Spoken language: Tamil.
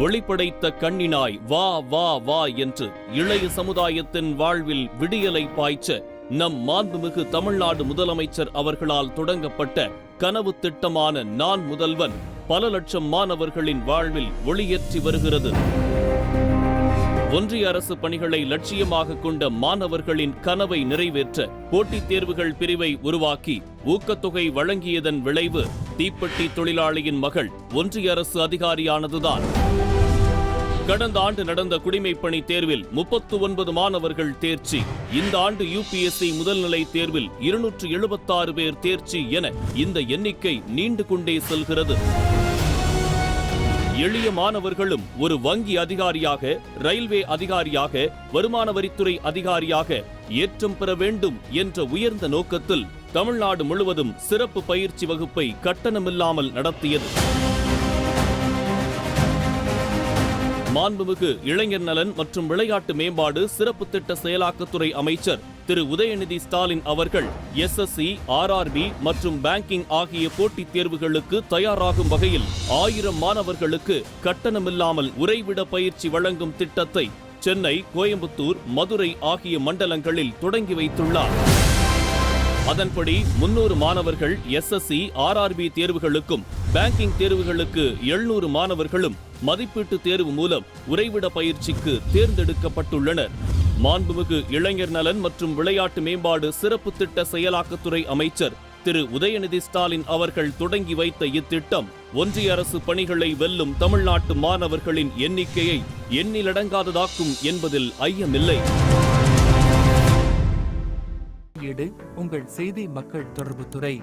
ஒளிப்படைத்த கண்ணினாய் வா வா வா என்று இளைய சமுதாயத்தின் வாழ்வில் விடியலை பாய்ச்ச நம் மாண்புமிகு தமிழ்நாடு முதலமைச்சர் அவர்களால் தொடங்கப்பட்ட கனவு திட்டமான நான் முதல்வன் பல லட்சம் மாணவர்களின் வாழ்வில் ஒளியேற்றி வருகிறது. ஒன்றிய அரசு பணிகளை லட்சியமாக கொண்ட மாணவர்களின் கனவை நிறைவேற்ற போட்டித் தேர்வுகள் பிரிவை உருவாக்கி ஊக்கத்தொகை வழங்கியதன் விளைவு தீப்பெட்டி தொழிலாளியின் மகள் ஒன்றிய அரசு அதிகாரியானதுதான். கடந்த ஆண்டு நடந்த குடிமைப்பணி தேர்வில் 39 மாணவர்கள் தேர்ச்சி. இந்த ஆண்டு UPSC முதல்நிலை தேர்வில் 276 பேர் தேர்ச்சி என இந்த எண்ணிக்கை நீண்டு கொண்டே செல்கிறது. எளிய மாணவர்களும் ஒரு வங்கி அதிகாரியாக, ரயில்வே அதிகாரியாக, வருமான வரித்துறை அதிகாரியாக ஏற்றம் பெற வேண்டும் என்ற உயர்ந்த நோக்கத்தில் தமிழ்நாடு முழுவதும் சிறப்பு பயிற்சி வகுப்பை கட்டணமில்லாமல் நடத்தியது. மாண்புமிகு இளைஞர் நலன் மற்றும் விளையாட்டு மேம்பாடு சிறப்பு திட்ட செயலாக்கத்துறை அமைச்சர் திரு உதயநிதி ஸ்டாலின் அவர்கள் SSC, RRB மற்றும் பேங்கிங் ஆகிய போட்டித் தேர்வுகளுக்கு தயாராகும் வகையில் 1000 மாணவர்களுக்கு கட்டணமில்லாமல் உறைவிட பயிற்சி வழங்கும் திட்டத்தை சென்னை, கோயம்புத்தூர், மதுரை ஆகிய மண்டலங்களில் தொடங்கி வைத்துள்ளார். அதன்படி 300 மாணவர்கள் SSC, RRB தேர்வுகளுக்கும் பேங்கிங் தேர்வுகளுக்கு 700 மாணவர்களும் மதிப்பீட்டு தேர்வு மூலம் உறைவிட பயிற்சிக்கு தேர்ந்தெடுக்கப்பட்டுள்ளனர். மாண்புமிகு இளைஞர் நலன் மற்றும் விளையாட்டு மேம்பாடு சிறப்பு திட்ட செயலாக்கத்துறை அமைச்சர் திரு உதயநிதி ஸ்டாலின் அவர்கள் தொடங்கி வைத்த இத்திட்டம் ஒன்றிய அரசு பணிகளை வெல்லும் தமிழ்நாட்டு மாணவர்களின் எண்ணிக்கையை எண்ணிலடங்காததாக்கும் என்பதில் ஐயமில்லை. உங்கள் செய்தி மக்கள் தொடர்புத்துறை.